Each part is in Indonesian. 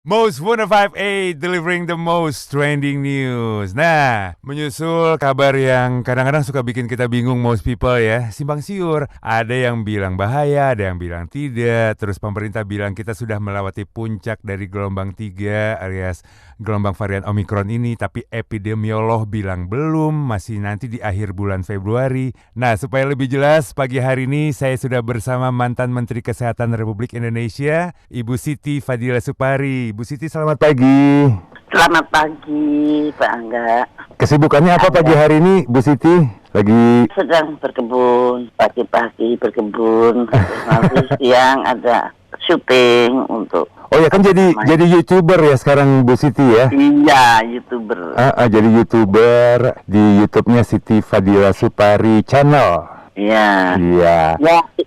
Most 105.8 delivering the most trending news. Nah, menyusul kabar yang kadang-kadang suka bikin kita bingung most people ya, simpang siur. Ada yang bilang bahaya, ada yang bilang tidak. Terus pemerintah bilang kita sudah melewati puncak dari gelombang 3 alias gelombang varian Omicron ini, tapi epidemiolog bilang belum, masih nanti di akhir bulan Februari. Nah, supaya lebih jelas, pagi hari ini saya sudah bersama mantan Menteri Kesehatan Republik Indonesia, Ibu Siti Fadila Supari. Bu Siti, selamat pagi. Selamat pagi, Pak Angga. Kesibukannya apa pagi hari ini, Bu Siti? Lagi sedang berkebun, pagi-pagi berkebun, nanti siang ada syuting untuk. Oh ya, kan jadi YouTuber ya sekarang Bu Siti ya? Iya, YouTuber. Jadi YouTuber di YouTube-nya Siti Fadila Supari Channel. Iya. Iya.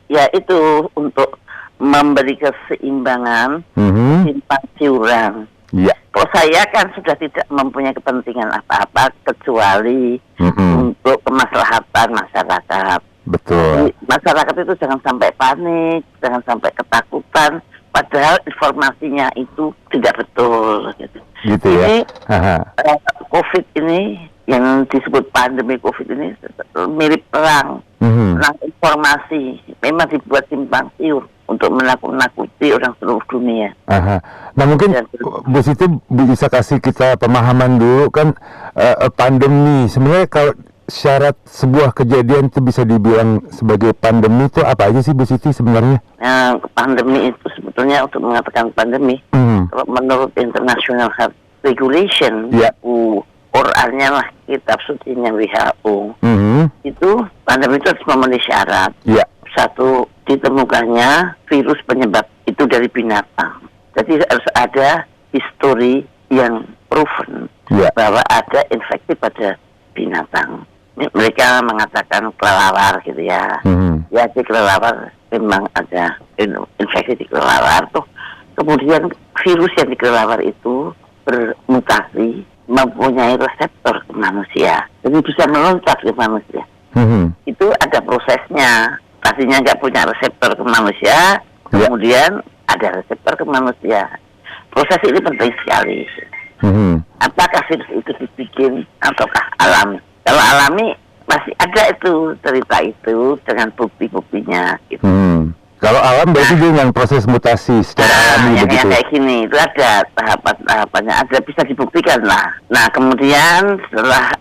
Ya itu untuk memberi keseimbangan simpang siuran. Iya. Kalau saya kan sudah tidak mempunyai kepentingan apa-apa kecuali untuk kemaslahatan masyarakat. Betul. Jadi, masyarakat itu jangan sampai panik, jangan sampai ketakutan, padahal informasinya itu tidak betul. Gitu ya. COVID ini yang disebut pandemi COVID ini mirip perang. Perang informasi memang dibuat simpang siur untuk menakut-nakuti orang seluruh dunia. Nah mungkin Bu Siti bisa kasih kita pemahaman dulu kan pandemi. Sebenarnya kalau syarat sebuah kejadian itu bisa dibilang sebagai pandemi itu apa aja sih Bu Siti sebenarnya? Pandemi itu sebetulnya untuk mengatakan pandemi, kalau menurut International Health Regulation, Qurannya lah, kitab sucinya WHO, itu pandemi itu harus memenuhi syarat. Satu, ditemukannya virus penyebab itu dari binatang. Jadi harus ada histori yang proven bahwa ada infeksi pada binatang. Mereka mengatakan kelelawar gitu ya. Ya di kelelawar memang ada infeksi di kelelawar tuh. Kemudian virus yang di kelelawar itu bermutasi, mempunyai reseptor ke manusia. Jadi bisa meloncat ke manusia. Itu ada prosesnya. Tadinya nggak punya reseptor ke manusia, kemudian ada reseptor ke manusia. Proses ini penting sekali. Apakah virus itu dibikin ataukah alami? Kalau alami masih ada itu cerita itu dengan bukti-buktinya. Gitu. Kalau alam berarti dengan proses mutasi secara alami begitu. Kayak gini, itu ada tahapan-tahapannya, ada bisa dibuktikan lah. Nah kemudian setelah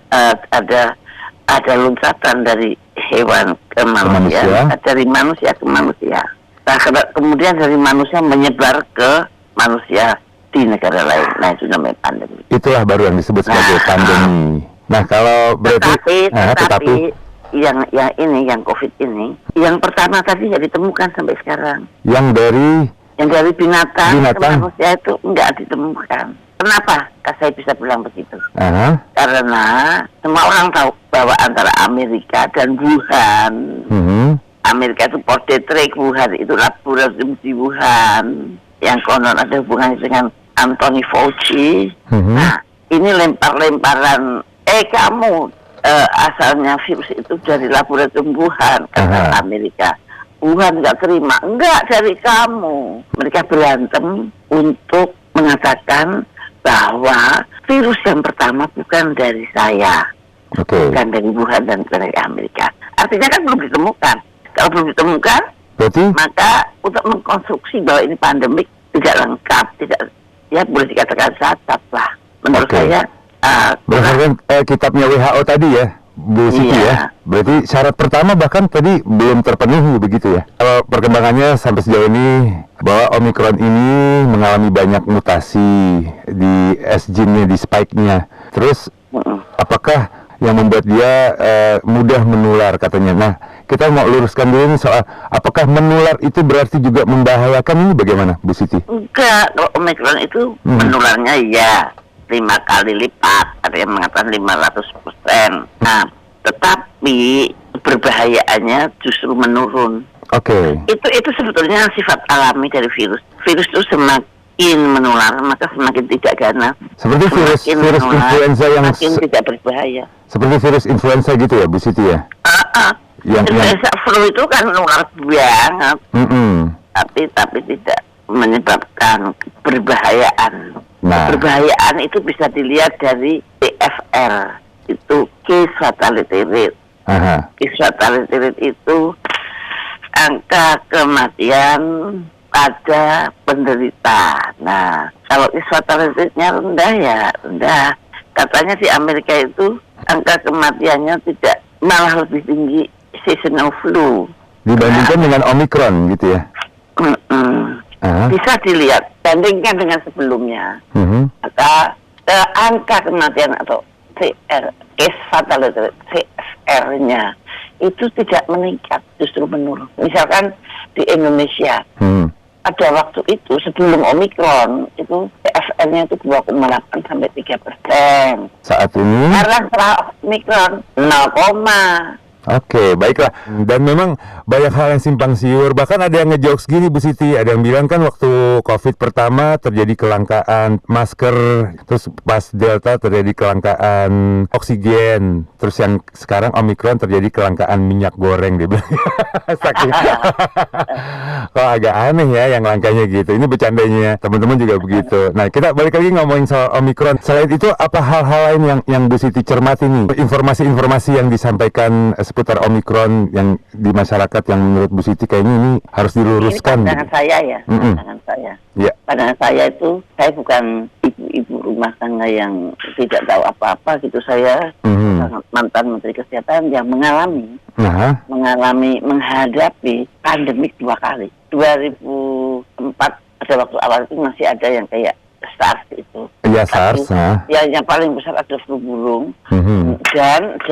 ada loncatan dari hewan ke manusia, dari manusia ke manusia. Nah, kemudian dari manusia menyebar ke manusia di negara lain. Nah, itu namanya pandemi. Itulah baru yang disebut sebagai pandemi. Nah, kalau berarti tetapi yang yang COVID ini, yang pertama tadi ya ditemukan sampai sekarang. Yang dari binatang ke manusia itu enggak ditemukan. Kenapa saya bisa bilang begitu? Karena semua orang tahu bahwa antara Amerika dan Wuhan, Amerika itu Portrait Wuhan, itu laboratorium di Wuhan, yang konon ada hubungannya dengan Anthony Fauci. Nah, ini lempar-lemparan, kamu asalnya virus itu dari laboratorium Wuhan, kata Amerika. Wuhan nggak terima, enggak dari kamu. Mereka berantem untuk mengatakan bahwa virus yang pertama bukan dari saya, bukan dari Wuhan dan dari Amerika. Artinya kan belum ditemukan. Kalau belum ditemukan, maka untuk mengkonstruksi bahwa ini pandemik tidak lengkap, ya boleh dikatakan cacat lah. Menurut saya, berdasarkan kitabnya WHO tadi ya, Bu Siti ya. Berarti syarat pertama bahkan tadi belum terpenuhi begitu ya. Kalau perkembangannya sampai sejauh ini bahwa Omicron ini mengalami banyak mutasi di S-gene-nya, di spike-nya. Terus apakah yang membuat dia mudah menular katanya. Nah, kita mau luruskan dulu nih soal apakah menular itu berarti juga membahayakan, ini bagaimana Bu Siti? Enggak, kalau Omicron itu menularnya 5 kali lipat, ada yang mengatakan 500%. Nah, tetapi berbahayaannya justru menurun. Itu sebetulnya sifat alami dari virus. Virus itu semakin menular, maka semakin tidak ganas. Seperti virus influenza yang semakin tidak berbahaya. Seperti virus influenza gitu ya, Bu Siti ya? Influenza flu itu kan menular banget. Tapi tidak menyebabkan berbahayaan. Nah. Berbahayaan itu bisa dilihat dari CFR, itu case fatality rate. Case fatality rate itu angka kematian pada penderita. Nah, kalau case fatality rate-nya rendah ya rendah. Katanya di Amerika itu angka kematiannya tidak, malah lebih tinggi seasonal flu dibandingkan dengan Omicron gitu ya. Bisa dilihat, bandingkan dengan sebelumnya. Maka angka kematian atau case fatality CFR-nya itu tidak meningkat, justru menurun. Misalkan di Indonesia, pada waktu itu sebelum Omicron itu CFR-nya itu 2,8 sampai 3%. Saat ini? Sekarang setelah Omicron 0, Oke, baiklah. Dan memang banyak hal yang simpang siur. Bahkan ada yang ngejokes gini, Bu Siti. Ada yang bilang kan waktu COVID pertama terjadi kelangkaan masker, terus pas Delta terjadi kelangkaan oksigen, terus yang sekarang Omicron terjadi kelangkaan minyak goreng, dia bilang. Saking kok agak aneh ya yang langkanya gitu. Ini bercandanya teman-teman juga begitu. Nah, kita balik lagi ngomongin soal Omicron. Selain itu, apa hal-hal lain yang Bu Siti cermati nih? Informasi-informasi yang disampaikan seputar Omicron yang di masyarakat yang menurut Bu Siti kayaknya ini harus diluruskan. Ini pandangan saya ya, pandangan saya. Yeah. Pandangan saya itu, saya bukan ibu-ibu rumah tangga yang tidak tahu apa-apa gitu. Saya mantan Menteri Kesehatan yang menghadapi pandemik 2 kali. 2004 pada waktu awal itu masih ada yang kayak SARS itu. Iya, SARS. Ya, yang paling besar ada flu burung dan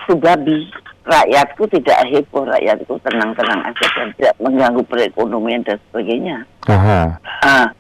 flu babi. Rakyatku tidak heboh, rakyatku tenang-tenang aja dan tidak mengganggu perekonomian dan sebagainya.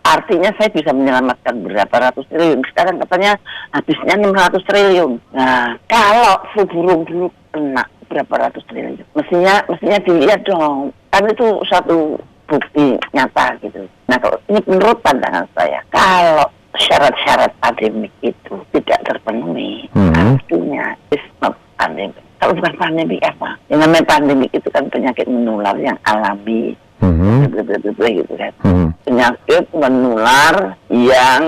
Artinya saya bisa menyelamatkan berapa ratus triliun. Sekarang katanya habisnya 600 triliun. Nah, kalau flu burung dulu kena berapa ratus triliun, mestinya dilihat dong. Kan itu satu bukti nyata gitu. Nah, kalau ini menurut pandangan saya, kalau syarat-syarat pandemik itu tidak terpenuhi, artinya it's not pandemic. Kalau bukan pandemik apa? Yang namanya pandemik itu kan penyakit menular yang alami, gitu kan. Penyakit menular yang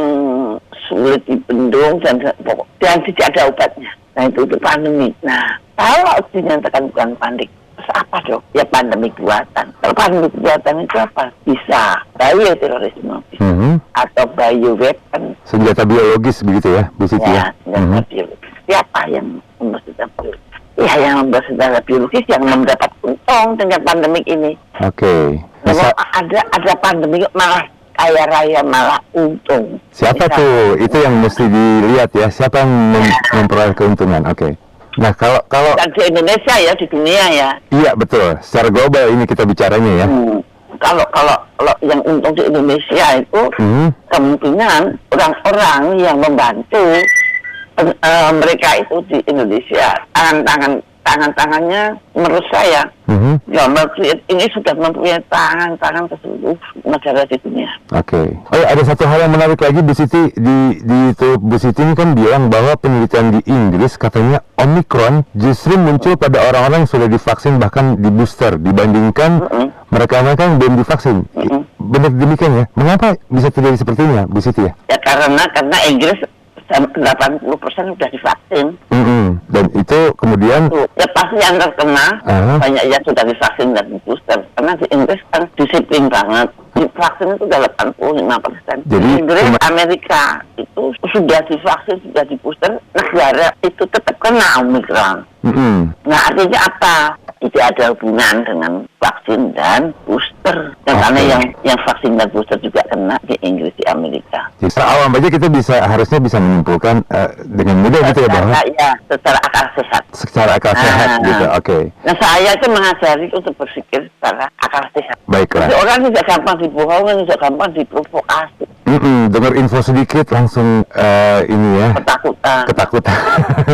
sulit dibendung dan tidak ada obatnya. Nah, itu pandemik. Nah, kalau dinyatakan bukan pandemik, apa dong? Ya pandemik buatan. Kalau pandemik buatan itu apa? Bisa bioterorisme, atau bioweapon. Senjata biologis begitu ya, Bu Siti ya? Senjata biologis. Siapa yang membuat senjata biologis? Ya, yang membuat senjata biologis yang mendapat untung dengan pandemik ini. Oke. Kalau ada pandemik malah kaya raya, malah untung. Siapa tuh? Itu yang mesti dilihat ya. Siapa yang memperoleh keuntungan? Oke. Nah, kalau dan di Indonesia ya, di dunia ya. Iya, betul. Secara global ini kita bicaranya ya. Kalau yang untung di Indonesia itu kemungkinan orang-orang yang membantu mereka itu di Indonesia, tangan-tangannya menurut saya ini sudah mempunyai tangan ke seluruh negara di dunia. Oke. Oh ya, ada satu hal yang menarik lagi, Bu Siti. Di YouTube Bu Siti ini kan bilang bahwa penelitian di Inggris katanya Omicron justru muncul pada orang-orang yang sudah divaksin bahkan di booster dibandingkan mereka yang belum divaksin. Benar demikian ya? Mengapa bisa terjadi seperti ini ya, Bu Siti ya? Ya karena Inggris 80% sudah divaksin. Dan itu kemudian ya pasti yang terkena banyak yang sudah divaksin dan booster. Karena di Inggris kan disiplin banget. Vaksin itu udah 85%. Jadi Inggris, Amerika itu sudah divaksin, sudah di booster, negara itu tetap kena Omicron. Nah, artinya apa? Tidak ada hubungan dengan vaksin dan booster. Karena yang vaksin dan booster juga kena di Inggris, di Amerika. Jadi secara awam aja kita harusnya bisa menyimpulkan dengan mudah gitu ya bahwa secara akal sehat. Secara akal sehat gitu, oke. Nah, saya itu mengajari untuk berpikir secara akal sehat. Baiklah. Jadi orang tidak gampang dibohongin, tidak gampang diprovokasi. Dengar info sedikit langsung ini ya. Ketakutan.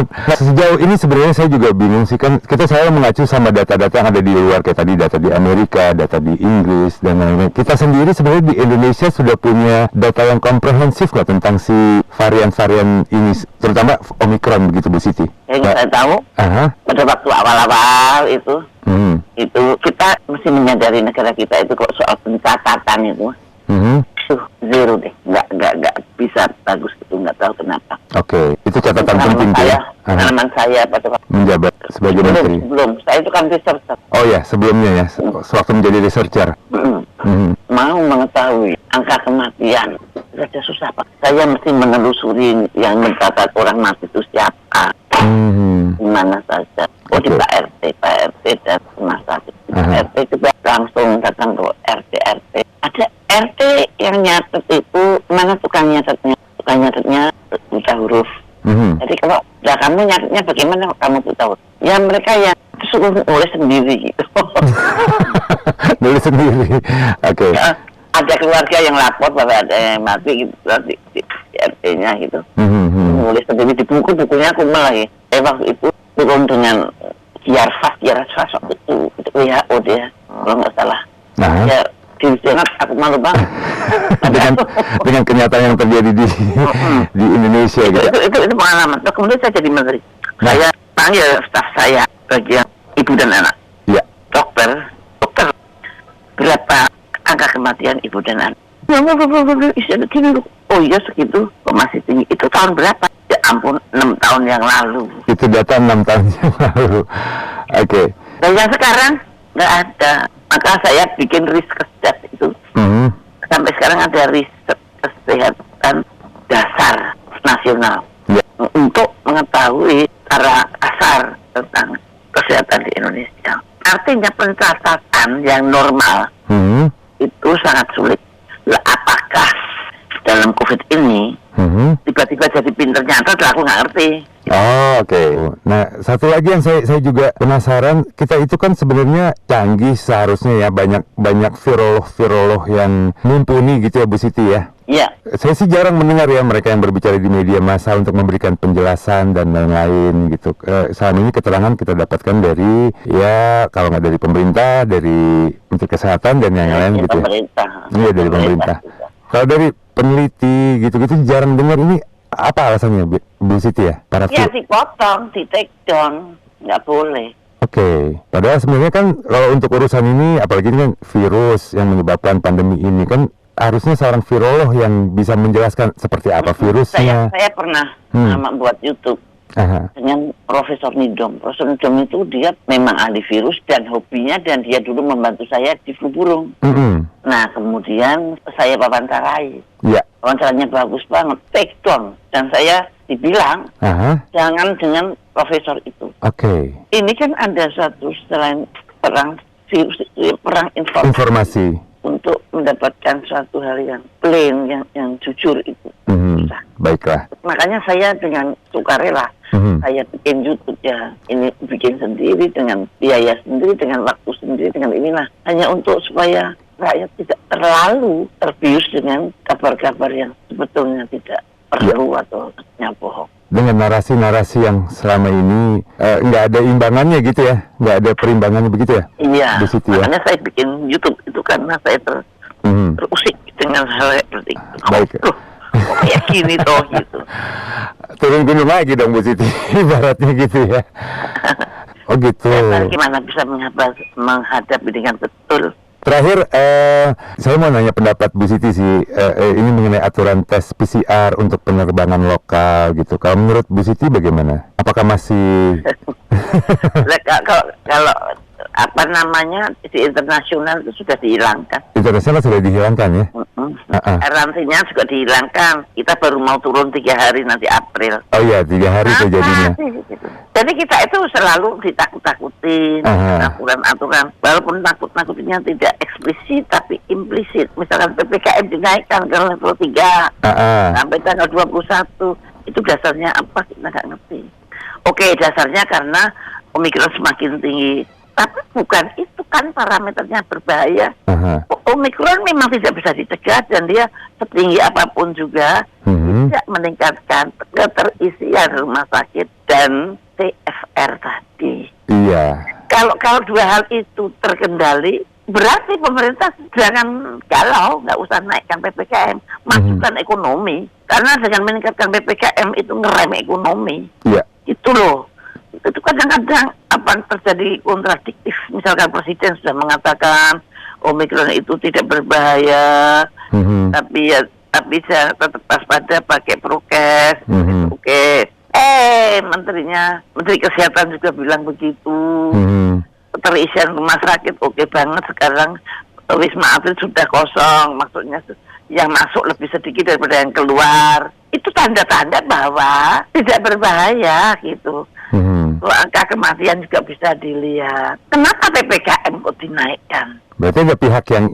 Nah, sejauh ini sebenarnya saya juga bingung sih, kan kita selalu mengacu sama data-data yang ada di luar, kayak tadi data di Amerika, data di Inggris dan lain-lain. Kita sendiri sebenarnya di Indonesia sudah punya data yang komprehensif nggak tentang si varian-varian ini, terutama Omicron begitu, Bu Siti? Yang saya tahu pada waktu awal-awal itu kita mesti menyadari negara kita itu kok soal pencatatan itu Zero deh, nggak bisa bagus itu, nggak tahu kenapa. Oke, itu catatan penting ya. Pengalaman saya pada menjabat sebagai menteri. Belum, saya itu kan researcher. Oh ya, sebelumnya ya, sewaktu menjadi researcher. Mau mengetahui angka kematian, saja susah Pak. Saya mesti menelusuri yang mencatat orang mati itu siapa, di mana saja. Oh di Pak RT dan rumah sakit. Pak RT juga langsung datang ke RT. Ada RT yang nyatet itu, mana tukang nyatetnya? Tukang nyatetnya buta huruf. Jadi kalau kamu nyatetnya bagaimana kamu buta huruf? Ya mereka yang suruh nulis sendiri gitu. Nulis sendiri, oke. Ya, ada keluarga yang lapor bahwa ada yang mati gitu, di RT-nya gitu. Nulis sendiri di bukunya aku lagi. Waktu itu turun dengan Yarfas waktu itu WHO dia, kalau nggak salah. Ya, di Senat aku malu banget. dengan kenyataan yang terjadi di Indonesia gitu. Itu pengalaman. Terus kemudian saya jadi menteri. Saya panggil staf saya bagian ibu dan anak. Ya. Dokter, berapa angka kematian ibu dan anak? Oh iya segitu, kok masih tinggi. Itu tahun berapa? Ya ampun, 6 tahun yang lalu. Itu data 6 tahun yang lalu. Oke. Dan yang sekarang nggak ada. Maka saya bikin risk kesehatan itu. Sampai sekarang ada riset kesehatan dasar nasional. Untuk mengetahui secara kasar tentang kesehatan di Indonesia. Artinya pencatatan yang normal itu sangat sulit. Apakah dalam COVID ini tiba-tiba jadi pinter nyata, aku nggak ngerti. Oh, oke. Nah, satu lagi yang saya juga penasaran, kita itu kan sebenarnya canggih seharusnya ya, banyak virolog yang mumpuni gitu ya Bu Siti ya. Iya. Saya sih jarang mendengar ya mereka yang berbicara di media massa untuk memberikan penjelasan dan lain-lain gitu. Selama ini keterangan kita dapatkan dari ya kalau nggak dari pemerintah, dari Menteri Kesehatan dan yang lain gitu pemerintah. ya. Iya dari pemerintah. Kalau dari peneliti gitu-gitu jarang dengar ini. Apa alasannya Bu Siti ya? Ya dipotong, di take down, nggak boleh. Oke. Padahal sebenarnya kan kalau untuk urusan ini, apalagi ini kan virus yang menyebabkan pandemi ini kan harusnya seorang virolog yang bisa menjelaskan seperti apa virusnya. Saya pernah membuat YouTube dengan Profesor Nidom. Profesor Nidom itu dia memang ahli virus dan hobinya, dan dia dulu membantu saya di flu burung. Nah kemudian saya wawancarai. Ya. Wawancaranya bagus banget, take down. Dan saya dibilang jangan dengan profesor itu. Oke. Ini kan ada satu selain perang virus itu perang informasi. Untuk mendapatkan suatu hal yang plain, yang jujur itu. Baiklah. Makanya saya dengan sukarela saya bikin YouTube ya, ini bikin sendiri dengan biaya sendiri, dengan waktu sendiri, dengan inilah hanya untuk supaya rakyat tidak terlalu terbius dengan kabar-kabar yang sebetulnya tidak perlu atau bohong. Dengan narasi-narasi yang selama ini nggak ada imbangannya gitu ya, nggak ada perimbangannya begitu ya? Iya, makanya ya? saya bikin YouTube itu karena saya terusik dengan hal seperti itu. Baik. Kok kayak gini toh gitu. Turun gunung lagi dong Bu Siti, ibaratnya gitu ya. Oh gitu. Gimana bisa menghadapi dengan betul? Terakhir, saya mau nanya pendapat Bu Siti sih, ini mengenai aturan tes PCR untuk penerbangan lokal gitu. Kalau menurut Bu Siti bagaimana? Apakah masih... kalau apa namanya di internasional itu sudah dihilangkan. Internasional sudah dihilangkan ya? Karantina juga dihilangkan. Kita baru mau turun 3 hari nanti April. Oh iya, 3 hari jadinya. Jadi kita itu selalu ditakut-takutin aturan-aturan. Walaupun takut-takutnya tidak eksplisit tapi implisit. Misalkan PPKM dinaikkan ke level 3 sampai tanggal 21. Itu dasarnya apa? Kita nggak ngerti. Oke, dasarnya karena Omikron semakin tinggi. Tapi bukan itu kan parameternya berbahaya. Omikron memang tidak bisa dicegah dan dia setinggi apapun juga tidak meningkatkan keterisian rumah sakit dan TFR tadi. Iya. Kalau dua hal itu terkendali, berarti pemerintah jangan galau, nggak usah naikkan PPKM, masukkan ekonomi. Karena dengan meningkatkan PPKM itu ngerem ekonomi. Iya. Itu loh. Itu kadang-kadang apa terjadi kontradiktif. Misalkan presiden sudah mengatakan Omikron itu tidak berbahaya, tapi saya tetap waspada, pakai prokes. Oke. Menteri Kesehatan juga bilang begitu. Keterisian rumah sakit oke banget sekarang. Wisma Atlet sudah kosong, maksudnya yang masuk lebih sedikit daripada yang keluar. Itu tanda-tanda bahwa tidak berbahaya gitu. Angka kematian juga bisa dilihat. Kenapa PPKM kok dinaikkan? Berarti ada pihak yang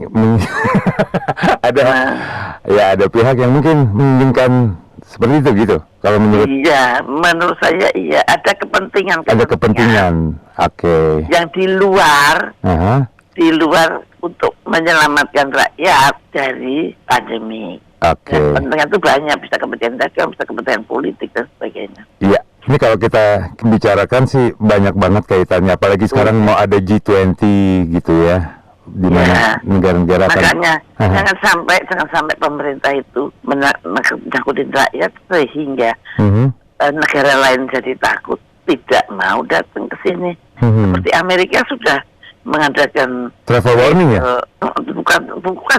ada pihak yang mungkin menginginkan seperti itu gitu. Kalau menurut Iya, menurut saya iya, ada kepentingan. Ada kepentingan. Oke. Yang di luar untuk menyelamatkan rakyat dari pandemi. Oke. Kepentingan itu banyak, bisa kepentingan dagang, bisa kepentingan politik dan sebagainya. Iya. Ini kalau kita bicarakan sih banyak banget kaitannya, apalagi sekarang mau ada G20 gitu ya, di mana negara-negara makanya jangan sampai pemerintah itu menakutin rakyat sehingga negara lain jadi takut, tidak mau datang ke sini. Seperti Amerika sudah mengadakan travel warning ya? Bukan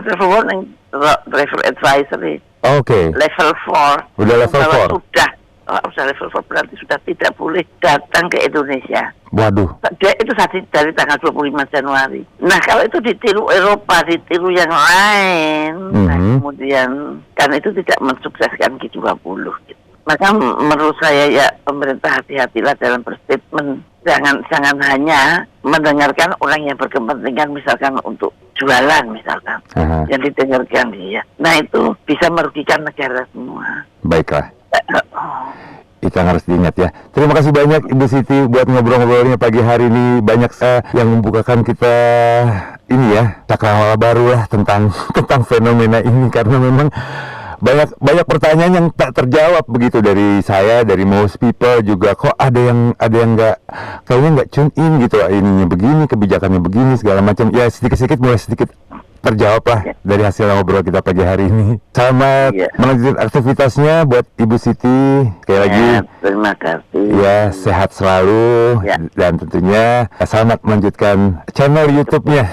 travel warning, travel advisory. Oke. Level 4. Udah level 4. Sudah level 4 berarti sudah tidak boleh datang ke Indonesia. Waduh. Itu dari tanggal 25 Januari. Nah, kalau itu ditiru Eropa, ditiru yang lain, nah, kemudian kan itu tidak mensukseskan G20 gitu. Maka menurut saya ya pemerintah hati-hatilah dalam berstatement. Jangan hanya mendengarkan orang yang berkepentingan misalkan untuk jualan misalkan. Yang didengarkan dia. Nah, itu bisa merugikan negara semua. Baiklah. Itu yang harus diingat ya. Terima kasih banyak Ibu Siti buat ngobrol-ngobrolnya pagi hari ini. Banyak yang membukakan kita ini ya, cakrawala baru lah tentang fenomena ini, karena memang banyak pertanyaan yang tak terjawab begitu dari saya, dari most people juga. Kok ada yang nggak, kayaknya nggak tune in gitu, ininya begini, kebijakannya begini, segala macam. Ya sedikit mulai sedikit terjawab lah dari hasil ngobrol kita pagi hari ini. Selamat melanjutkan aktivitasnya buat Ibu Siti. Sekali lagi terima kasih. Ya, sehat selalu dan tentunya selamat melanjutkan channel YouTube-nya.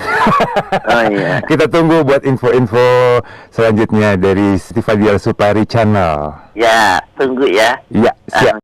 Kita tunggu buat info-info selanjutnya dari Siti Fadila Supari Channel. Ya, tunggu ya. Iya, siap.